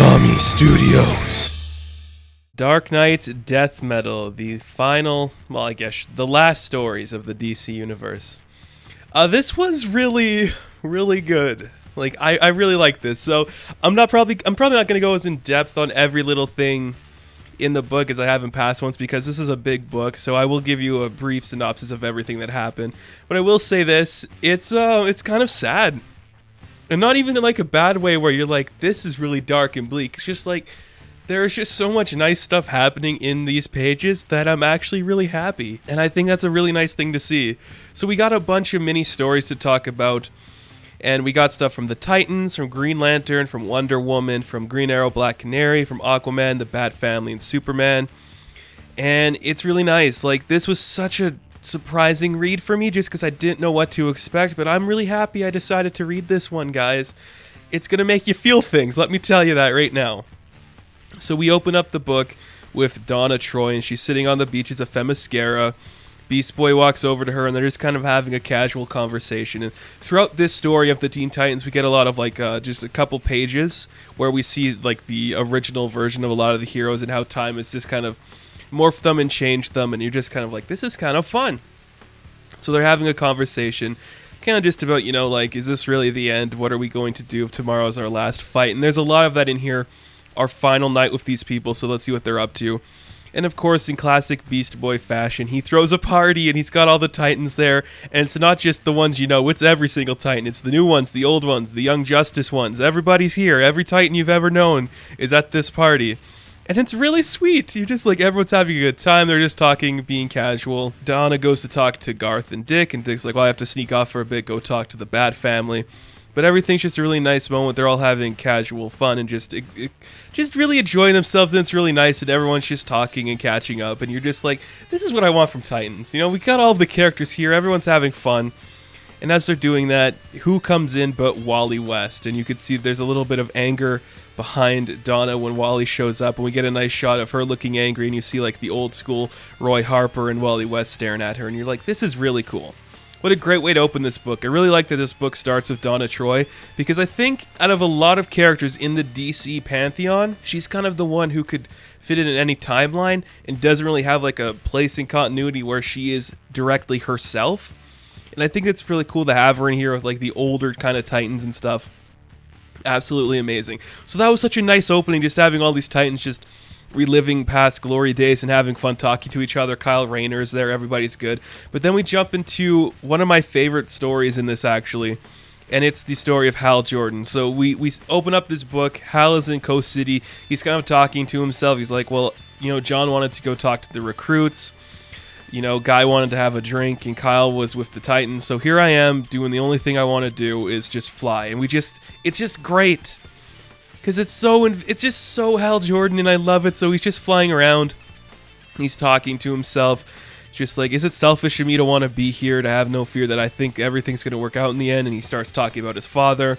Konami Studios. Dark Knight's Death Metal, the final, well, I guess, the last stories of the DC universe. This was really, really good. Like, I really like this. So, I'm probably not going to go as in depth on every little thing in the book as I have in past ones, because this is a big book. So I will give you a brief synopsis of everything that happened. But I will say this: it's kind of sad, and not even in like a bad way where you're like, this is really dark and bleak. It's just like, there's just so much nice stuff happening in these pages that I'm actually really happy. And I think that's a really nice thing to see. So we got a bunch of mini stories to talk about. And we got stuff from the Titans, from Green Lantern, from Wonder Woman, from Green Arrow, Black Canary, from Aquaman, the Bat Family, and Superman. And it's really nice. Like, this was such a surprising read for me just because I didn't know what to expect. But I'm really happy I decided to read this one, guys. It's going to make you feel things. Let me tell you that right now. So we open up the book with Donna Troy, and she's sitting on the beaches of Themyscira. Beast Boy walks over to her, and they're just kind of having a casual conversation. And throughout this story of the Teen Titans, we get a lot of like just a couple pages where we see like the original version of a lot of the heroes and how time has just kind of morphed them and changed them. And you're just kind of like, this is kind of fun. So they're having a conversation, kind of just about, like, is this really the end? What are we going to do if tomorrow's our last fight? And there's a lot of that in here. Our final night with these people, so let's see what they're up to. And of course, in classic Beast Boy fashion, he throws a party and he's got all the Titans there. And it's not just the ones it's every single Titan. It's the new ones, the old ones, the Young Justice ones. Everybody's here. Every Titan you've ever known is at this party. And it's really sweet. You just everyone's having a good time. They're just talking, being casual. Donna goes to talk to Garth and Dick, and Dick's like, well, I have to sneak off for a bit, go talk to the Bat Family. But everything's just a really nice moment. They're all having casual fun and just really enjoying themselves, and it's really nice, and everyone's just talking and catching up, and you're just like, this is what I want from Titans. We got all of the characters here, everyone's having fun, and as they're doing that, who comes in but Wally West? And you can see there's a little bit of anger behind Donna when Wally shows up, and we get a nice shot of her looking angry, and you see like the old school Roy Harper and Wally West staring at her, and you're like, this is really cool. What a great way to open this book. I really like that this book starts with Donna Troy, because I think out of a lot of characters in the DC pantheon, she's kind of the one who could fit in any timeline and doesn't really have like a place in continuity where she is directly herself. And I think it's really cool to have her in here with like the older kind of Titans and stuff. Absolutely amazing. So that was such a nice opening, just having all these Titans just reliving past glory days and having fun talking to each other. Kyle Rayner's there, everybody's good. But then we jump into one of my favorite stories in this, actually, and it's the story of Hal Jordan. So we open up this book. Hal is in Coast City. He's kind of talking to himself. He's like, well, John wanted to go talk to the recruits. Guy wanted to have a drink, and Kyle was with the Titans. So here I am doing the only thing I want to do is just fly. And it's just great. Because it's just so Hal Jordan, and I love it. So he's just flying around. He's talking to himself. Just like, is it selfish of me to want to be here, to have no fear that I think everything's going to work out in the end? And he starts talking about his father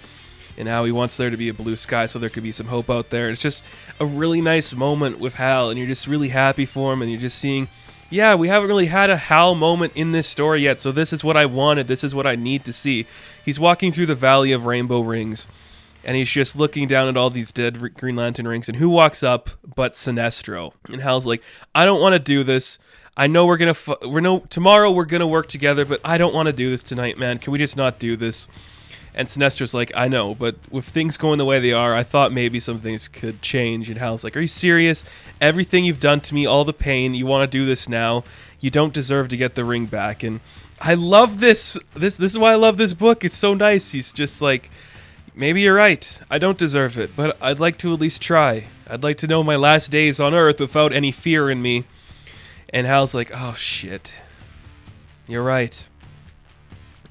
and how he wants there to be a blue sky so there could be some hope out there. It's just a really nice moment with Hal, and you're just really happy for him. And you're just seeing, yeah, we haven't really had a Hal moment in this story yet. So this is what I wanted. This is what I need to see. He's walking through the Valley of Rainbow Rings, and he's just looking down at all these dead Green Lantern rings, and who walks up but Sinestro? And Hal's like, I don't want to do this. I know tomorrow we're gonna work together, but I don't want to do this tonight, man. Can we just not do this? And Sinestro's like, I know, but with things going the way they are, I thought maybe some things could change. And Hal's like, are you serious? Everything you've done to me, all the pain, you want to do this now? You don't deserve to get the ring back. And I love this. This is why I love this book. It's so nice. He's just like, maybe you're right. I don't deserve it, but I'd like to at least try. I'd like to know my last days on Earth without any fear in me. And Hal's like, oh, shit. You're right.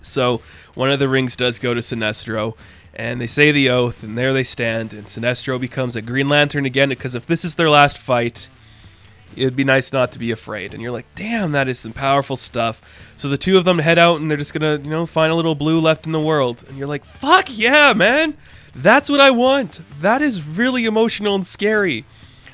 So one of the rings does go to Sinestro, and they say the oath, and there they stand, and Sinestro becomes a Green Lantern again, because if this is their last fight, it'd be nice not to be afraid. And you're like, damn, that is some powerful stuff. So the two of them head out, and they're just going to, find a little blue left in the world. And you're like, fuck yeah, man. That's what I want. That is really emotional and scary.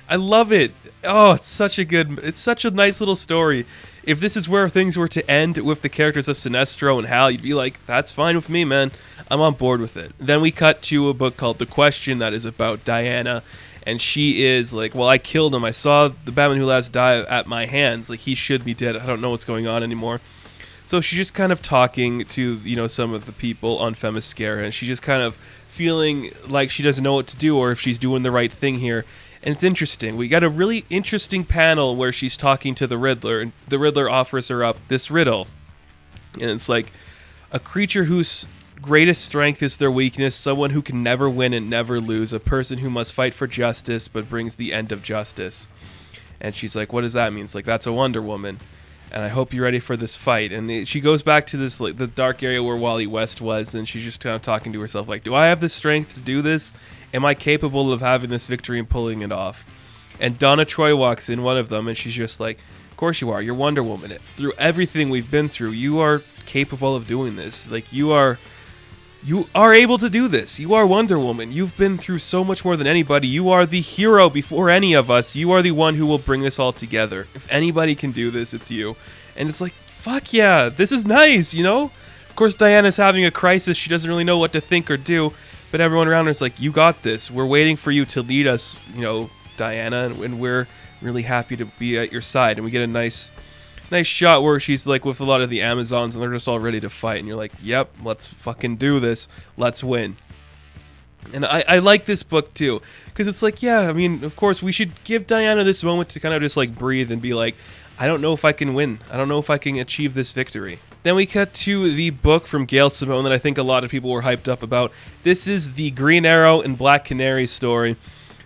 I love it. Oh, it's such a nice little story. if this is where things were to end with the characters of Sinestro and Hal, you'd be like, that's fine with me, man. I'm on board with it. Then we cut to a book called The Question that is about Diana, and she is like, well, I killed him. I saw the Batman Who Laughs die at my hands. Like, he should be dead. I don't know what's going on anymore. So she's just kind of talking to, you know, some of the people on Themyscira, and she's just kind of feeling like she doesn't know what to do or if she's doing the right thing here. And it's interesting. We got a really interesting panel where she's talking to the Riddler, and the Riddler offers her up this riddle. And it's like, a creature whose greatest strength is their weakness, someone who can never win and never lose, a person who must fight for justice but brings the end of justice. And she's like, what does that mean? It's like, that's a Wonder Woman. And I hope you're ready for this fight. And she goes back to this, like, the dark area where Wally West was, and she's just kind of talking to herself like, do I have the strength to do this? Am I capable of having this victory and pulling it off? And Donna Troy walks in, one of them, and she's just like, of course you are. You're Wonder Woman. Through everything we've been through, you are capable of doing this. Like, you are able to do this. You are Wonder Woman. You've been through so much more than anybody. You are the hero before any of us. You are the one who will bring this all together. If anybody can do this, it's you. And it's like, fuck yeah, this is nice, you know? Of course, Diana's having a crisis. She doesn't really know what to think or do. But everyone around her is like, you got this. We're waiting for you to lead us, you know, Diana. And we're really happy to be at your side. And we get a nice shot where she's like with a lot of the Amazons and they're just all ready to fight. And you're like, yep, let's fucking do this. Let's win. And I like this book too. Because it's like, yeah, I mean, of course, we should give Diana this moment to kind of just like breathe and be like, I don't know if I can win. I don't know if I can achieve this victory. Then we cut to the book from Gail Simone that I think a lot of people were hyped up about. This is the Green Arrow and Black Canary story.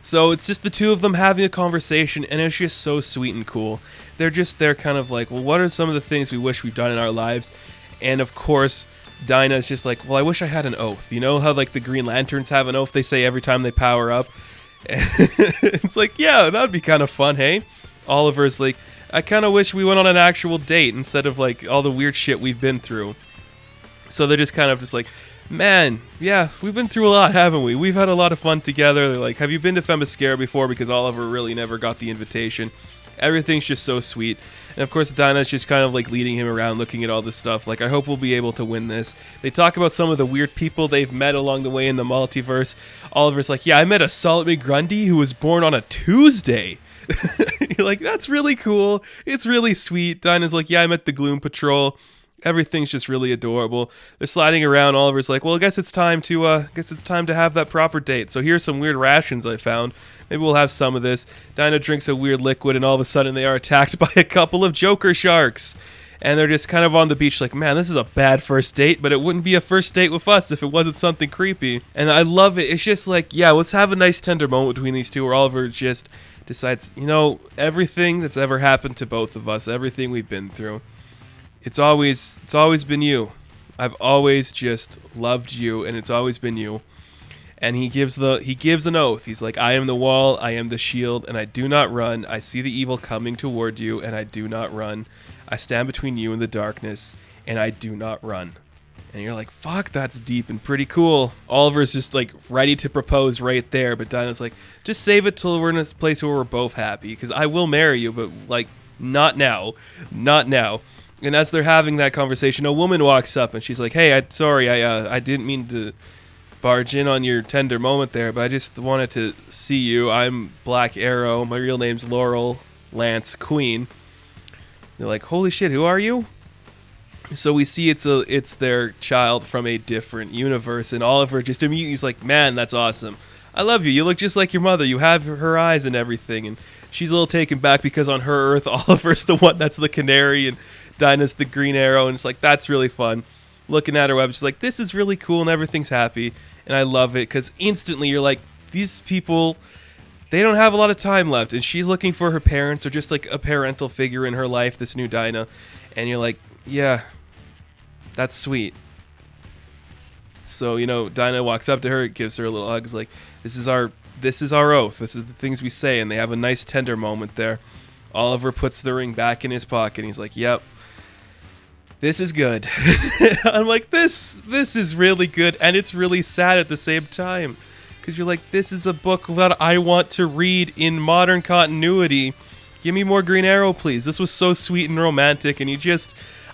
So it's just the two of them having a conversation, and it's just so sweet and cool. They're kind of like, well, what are some of the things we wish we've done in our lives? And of course, Dinah's just like, well, I wish I had an oath. You know how like the Green Lanterns have an oath they say every time they power up? It's like, yeah, that would be kind of fun, hey? Oliver's like, I kind of wish we went on an actual date instead of like all the weird shit we've been through. So they're just kind of just like, man, yeah, we've been through a lot, haven't we? We've had a lot of fun together. They're like, have you been to Themyscira before? Because Oliver really never got the invitation. Everything's just so sweet. And of course, Dinah's just kind of like leading him around, looking at all this stuff. Like, I hope we'll be able to win this. They talk about some of the weird people they've met along the way in the multiverse. Oliver's like, yeah, I met a Solid McGrundy who was born on a Tuesday. You're like, that's really cool. It's really sweet. Dinah's like, yeah, I met the Gloom Patrol. Everything's just really adorable. They're sliding around. Oliver's like, well, I guess it's time to have that proper date. So here's some weird rations I found. Maybe we'll have some of this. Dinah drinks a weird liquid, and all of a sudden they are attacked by a couple of Joker sharks. And they're just kind of on the beach like, man, this is a bad first date, but it wouldn't be a first date with us if it wasn't something creepy. And I love it. It's just like, yeah, let's have a nice tender moment between these two where Oliver just decides, you know, everything that's ever happened to both of us, everything we've been through, it's always been you. I've always just loved you, and it's always been you. And he gives an oath. He's like, I am the wall, I am the shield, and I do not run. I see the evil coming toward you, and I do not run. I stand between you and the darkness, and I do not run. And you're like, fuck, that's deep and pretty cool. Oliver's just like ready to propose right there, but Dinah's like, just save it till we're in a place where we're both happy, because I will marry you, but like, not now. Not now. And as they're having that conversation, a woman walks up and she's like, hey, I didn't mean to barge in on your tender moment there, but I just wanted to see you. I'm Black Arrow. My real name's Laurel Lance Queen. They're like, holy shit, who are you? So we see it's their child from a different universe, and Oliver just immediately is like, man, that's awesome. I love you. You look just like your mother. You have her eyes and everything. And she's a little taken back because on her Earth, Oliver's the one that's the canary and Dinah's the Green Arrow. And it's like, that's really fun. Looking at her web, she's like, this is really cool and everything's happy. And I love it because instantly you're like, these people, they don't have a lot of time left. And she's looking for her parents or just like a parental figure in her life, this new Dinah. And you're like, yeah, that's sweet. So, you know, Dinah walks up to her, gives her a little hug, is like, this is our oath. This is the things we say. And they have a nice tender moment there. Oliver puts the ring back in his pocket. And he's like, yep, this is good. I'm like, this is really good. And it's really sad at the same time. Because you're like, this is a book that I want to read in modern continuity. Give me more Green Arrow, please. This was so sweet and romantic, and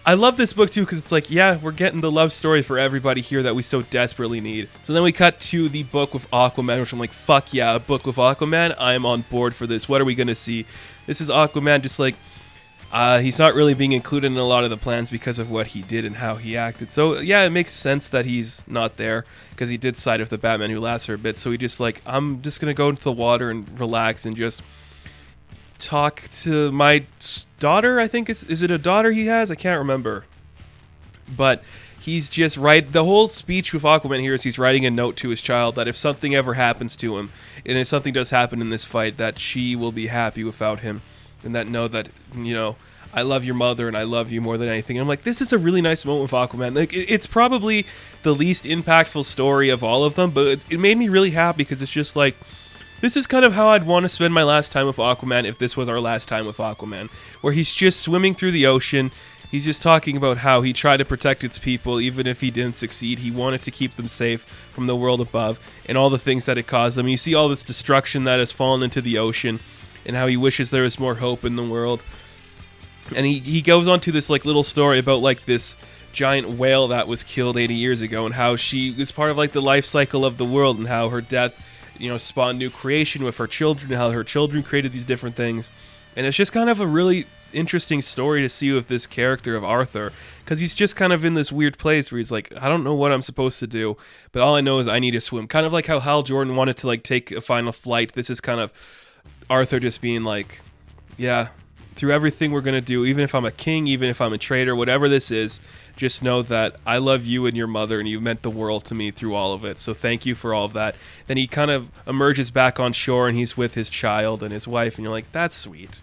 I love this book too because it's like, yeah, we're getting the love story for everybody here that we so desperately need. So then we cut to the book with Aquaman, which I'm like, fuck yeah, a book with Aquaman. I'm on board for this. What are we going to see? This is Aquaman just like, he's not really being included in a lot of the plans because of what he did and how he acted. So yeah, it makes sense that he's not there because he did side with the Batman who lasts for a bit. So he just like, I'm just going to go into the water and relax and just talk to my daughter. I think is it a daughter he has? I can't remember. But he's just the whole speech with Aquaman here is he's writing a note to his child that if something ever happens to him, and if something does happen in this fight, that she will be happy without him, and that know that, you know, I love your mother and I love you more than anything. And I'm like, this is a really nice moment with Aquaman. Like, it's probably the least impactful story of all of them, but it made me really happy because it's just like, this is kind of how I'd want to spend my last time with Aquaman if this was our last time with Aquaman, where he's just swimming through the ocean. He's just talking about how he tried to protect its people, even if he didn't succeed. He wanted to keep them safe from the world above and all the things that it caused them. And you see all this destruction that has fallen into the ocean and how he wishes there was more hope in the world. And he goes on to this like little story about like this giant whale that was killed 80 years ago and how she was part of like the life cycle of the world and how her death, you know, spawned new creation with her children, how her children created these different things. And it's just kind of a really interesting story to see with this character of Arthur, because he's just kind of in this weird place where he's like, I don't know what I'm supposed to do, but all I know is I need to swim. Kind of like how Hal Jordan wanted to like take a final flight. This is kind of Arthur just being like, yeah, through everything we're going to do, even if I'm a king, even if I'm a traitor, whatever this is, just know that I love you and your mother, and you meant the world to me through all of it. So thank you for all of that. Then he kind of emerges back on shore, and he's with his child and his wife, and you're like, that's sweet.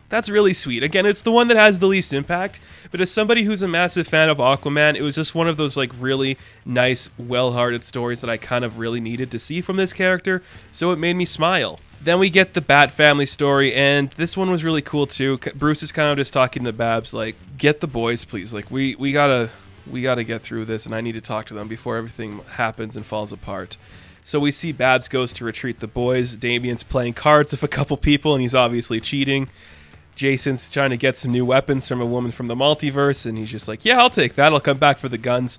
That's really sweet. Again, it's the one that has the least impact, but as somebody who's a massive fan of Aquaman, it was just one of those like really nice, well-hearted stories that I kind of really needed to see from this character, so it made me smile. Then we get the Bat family story, and this one was really cool too. Bruce is kind of just talking to Babs like, get the boys, please. Like, we gotta get through this, and I need to talk to them before everything happens and falls apart. So we see Babs goes to retrieve the boys. Damian's playing cards with a couple people, and he's obviously cheating. Jason's trying to get some new weapons from a woman from the multiverse, and he's just like, yeah, I'll take that. I'll come back for the guns.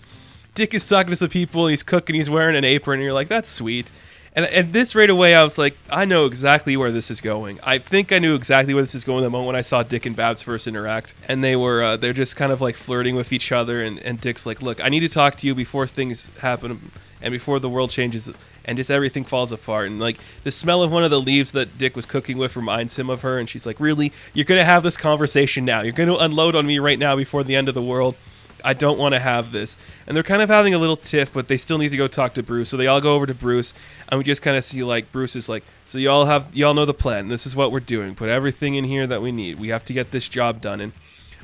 Dick is talking to some people, and he's cooking. He's wearing an apron, and you're like, that's sweet. And this right away, I was like, I know exactly where this is going. I think I knew exactly where this is going the moment when I saw Dick and Babs first interact. And they're just kind of like flirting with each other. And Dick's like, look, I need to talk to you before things happen and before the world changes and just everything falls apart. And like the smell of one of the leaves that Dick was cooking with reminds him of her. And she's like, really? You're going to have this conversation now? You're going to unload on me right now before the end of the world? I don't want to have this. And they're kind of having a little tiff, but they still need to go talk to Bruce. So they all go over to Bruce, and we just kind of see like Bruce is like, so y'all know the plan. This is what we're doing. Put everything in here that we need. We have to get this job done. And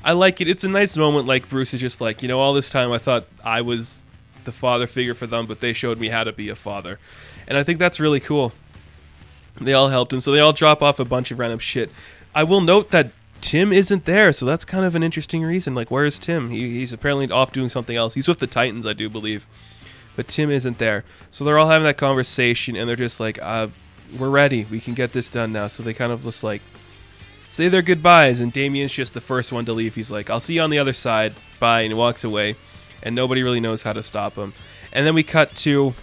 I like it. It's a nice moment. Like Bruce is just like, you know, all this time I thought I was the father figure for them, but they showed me how to be a father. And I think that's really cool. They all helped him. So they all drop off a bunch of random shit. I will note that Tim isn't there, so that's kind of an interesting reason. Like, where is Tim? He's apparently off doing something else. He's with the Titans, I do believe. But Tim isn't there. So they're all having that conversation, and they're just like, we're ready. We can get this done now. So they kind of just like say their goodbyes, and Damian's just the first one to leave. He's like, I'll see you on the other side. Bye, and he walks away, and nobody really knows how to stop him. And then we cut to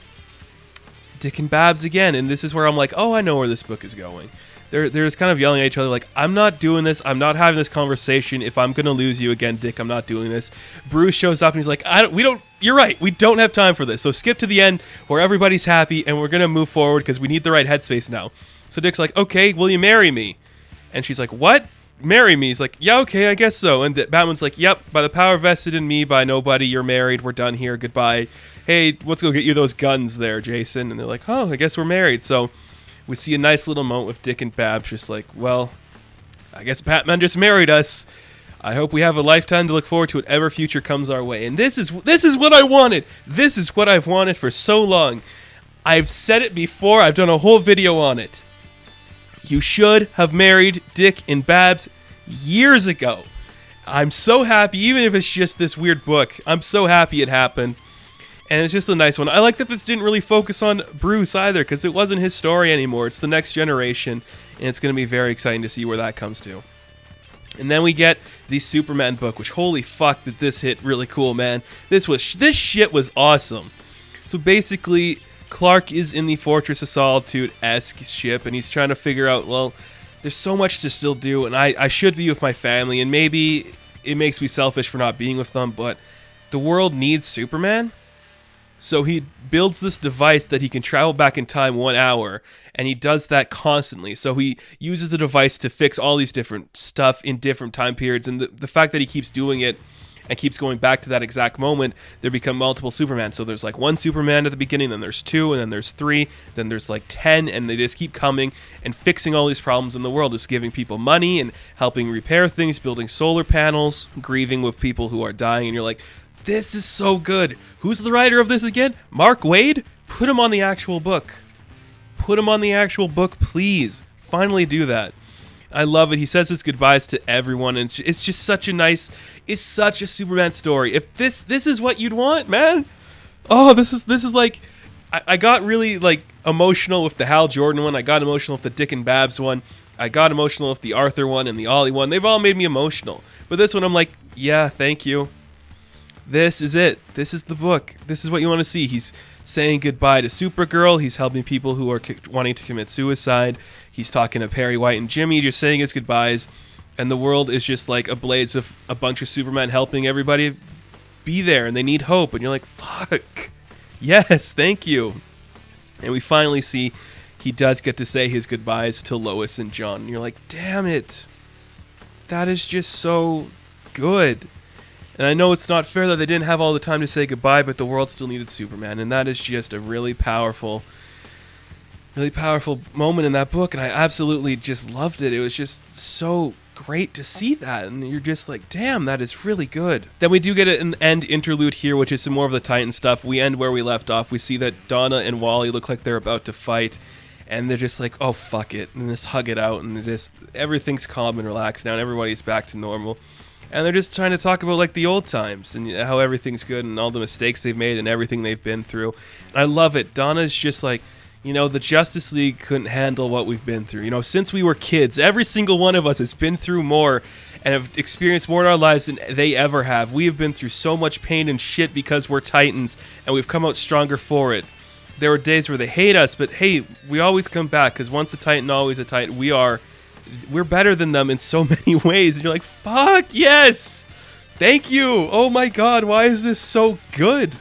Dick and Babs again, and this is where I'm like, oh, I know where this book is going. They're just kind of yelling at each other like, I'm not doing this. I'm not having this conversation. If I'm going to lose you again, Dick, I'm not doing this. Bruce shows up and he's like, you're right. We don't have time for this. So skip to the end where everybody's happy and we're going to move forward because we need the right headspace now. So Dick's like, okay, will you marry me? And she's like, what? Marry me? He's like, yeah, okay, I guess so. And Batman's like, yep, by the power vested in me by nobody, you're married. We're done here. Goodbye. Hey, let's go get you those guns there, Jason. And they're like, oh, I guess we're married. So we see a nice little moment with Dick and Babs, just like, well, I guess Batman just married us. I hope we have a lifetime to look forward to whatever future comes our way. And this is what I wanted. This is what I've wanted for so long. I've said it before. I've done a whole video on it. You should have married Dick and Babs years ago. I'm so happy, even if it's just this weird book. I'm so happy it happened. And it's just a nice one. I like that this didn't really focus on Bruce either, because it wasn't his story anymore. It's the next generation, and it's going to be very exciting to see where that comes to. And then we get the Superman book, which holy fuck did this hit really cool, man. This shit was awesome. So basically, Clark is in the Fortress of Solitude-esque ship, and he's trying to figure out, well, there's so much to still do, and I should be with my family, and maybe it makes me selfish for not being with them, but the world needs Superman. So he builds this device that he can travel back in time 1 hour, and he does that constantly. So he uses the device to fix all these different stuff in different time periods, and the fact that he keeps doing it and keeps going back to that exact moment, there become multiple Superman. So there's like one Superman at the beginning, then there's 2, and then there's 3, then there's like 10, and they just keep coming and fixing all these problems in the world, just giving people money and helping repair things, building solar panels, grieving with people who are dying, and you're like, this is so good. Who's the writer of this again? Mark Waid? Put him on the actual book. Put him on the actual book, please. Finally do that. I love it. He says his goodbyes to everyone, and it's just such a nice, it's such a Superman story. If this is what you'd want, man. Oh, this is like, I got really like emotional with the Hal Jordan one. I got emotional with the Dick and Babs one. I got emotional with the Arthur one and the Ollie one. They've all made me emotional. But this one, I'm like, yeah, thank you. This is it. This is the book. This is what you want to see. He's saying goodbye to Supergirl. He's helping people who are wanting to commit suicide. He's talking to Perry White and Jimmy, just saying his goodbyes. And the world is just like ablaze with a bunch of Supermen helping everybody be there. And they need hope. And you're like, fuck. Yes, thank you. And we finally see he does get to say his goodbyes to Lois and John. And you're like, damn it. That is just so good. And I know it's not fair that they didn't have all the time to say goodbye, but the world still needed Superman. And that is just a really powerful moment in that book. And I absolutely just loved it. It was just so great to see that. And you're just like, damn, that is really good. Then we do get an end interlude here, which is some more of the Titan stuff. We end where we left off. We see that Donna and Wally look like they're about to fight. And they're just like, oh, fuck it. And just hug it out. And everything's calm and relaxed now. And everybody's back to normal. And they're just trying to talk about like the old times and how everything's good and all the mistakes they've made and everything they've been through. And I love it. Donna's just like, you know, the Justice League couldn't handle what we've been through. You know, since we were kids, every single one of us has been through more and have experienced more in our lives than they ever have. We have been through so much pain and shit because we're Titans, and we've come out stronger for it. There were days where they hate us, but hey, we always come back, because once a Titan, always a Titan. We're better than them in so many ways. And you're like, fuck, yes! Thank you! Oh my god, why is this so good?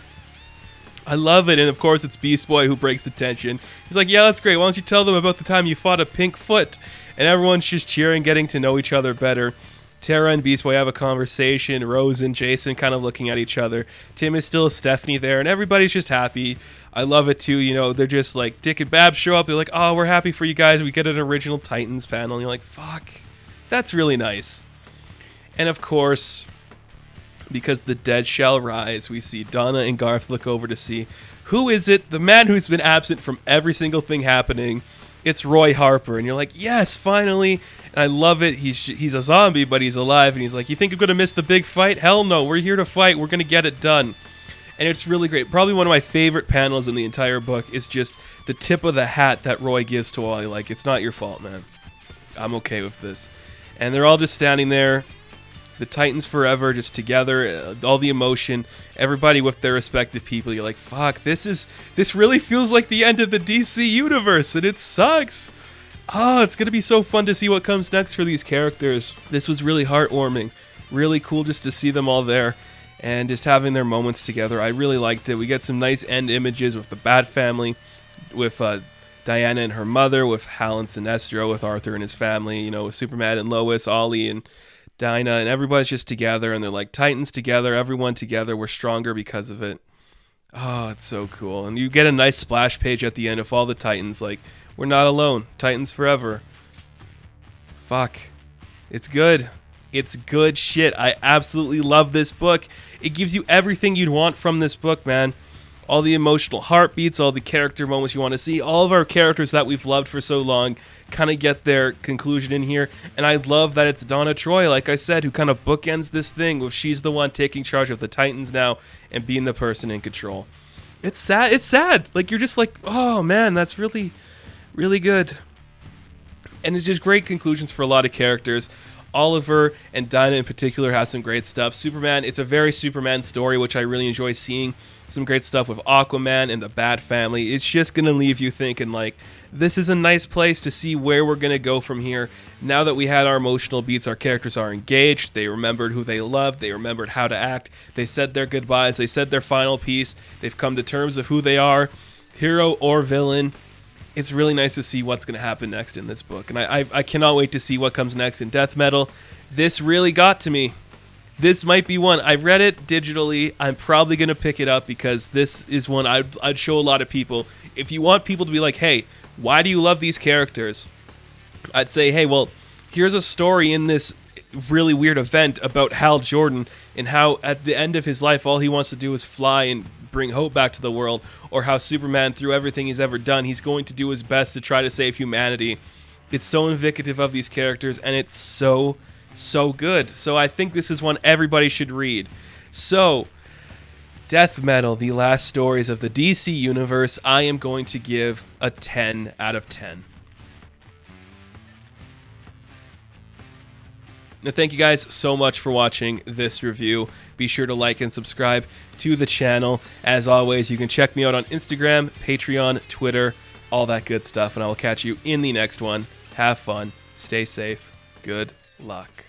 I love it. And of course, it's Beast Boy who breaks the tension. He's like, yeah, that's great. Why don't you tell them about the time you fought a pink foot? And everyone's just cheering, getting to know each other better. Tara and Beast Boy have a conversation. Rose and Jason kind of looking at each other. Tim is still a Stephanie there, and everybody's just happy. I love it too. You know, they're just like, Dick and Babs show up. They're like, oh, we're happy for you guys. We get an original Titans panel. And you're like, fuck, that's really nice. And of course, because the dead shall rise, we see Donna and Garth look over to see who is it? The man who's been absent from every single thing happening. It's Roy Harper. And you're like, yes, finally. And I love it. He's a zombie, but he's alive. And he's like, you think I'm going to miss the big fight? Hell no. We're here to fight. We're going to get it done. And it's really great. Probably one of my favorite panels in the entire book is just the tip of the hat that Roy gives to Wally. Like, it's not your fault, man. I'm okay with this. And they're all just standing there. The Titans forever, just together. All the emotion. Everybody with their respective people. You're like, fuck, this really feels like the end of the DC universe. And it sucks. Oh, it's going to be so fun to see what comes next for these characters. This was really heartwarming. Really cool just to see them all there. And just having their moments together. I really liked it. We get some nice end images with the Bat family, with Diana and her mother, with Hal and Sinestro, with Arthur and his family, you know, with Superman and Lois, Ollie and Dinah, and everybody's just together, and they're like Titans together, everyone together. We're stronger because of it. Oh, it's so cool. And you get a nice splash page at the end of all the Titans, like, we're not alone. Titans forever. Fuck. It's good. It's good shit. I absolutely love this book. It gives you everything you'd want from this book, man. All the emotional heartbeats, all the character moments you want to see. All of our characters that we've loved for so long kind of get their conclusion in here. And I love that it's Donna Troy, like I said, who kind of bookends this thing with she's the one taking charge of the Titans now and being the person in control. It's sad. It's sad. Like, you're just like, oh man, that's really, really good. And it's just great conclusions for a lot of characters. Oliver and Dinah in particular have some great stuff. Superman, it's a very Superman story, which I really enjoy seeing. Some great stuff with Aquaman and the Bat Family. It's just going to leave you thinking, like, this is a nice place to see where we're going to go from here. Now that we had our emotional beats, our characters are engaged. They remembered who they loved. They remembered how to act. They said their goodbyes. They said their final piece. They've come to terms of who they are, hero or villain. It's really nice to see what's going to happen next in this book. And I cannot wait to see what comes next in Death Metal. This really got to me. This might be one. I read it digitally. I'm probably going to pick it up because this is one I'd show a lot of people. If you want people to be like, hey, why do you love these characters? I'd say, hey, well, here's a story in this really weird event about Hal Jordan and how at the end of his life, all he wants to do is fly and bring hope back to the world, or how Superman, through everything he's ever done, he's going to do his best to try to save humanity. It's so indicative of these characters, and it's so good. So I think this is one everybody should read. So, Death Metal, the last stories of the DC Universe, I am going to give a 10 out of 10. Now, thank you guys so much for watching this review. Be sure to like and subscribe to the channel. As always, you can check me out on Instagram, Patreon, Twitter, all that good stuff, and I will catch you in the next one. Have fun. Stay safe. Good luck.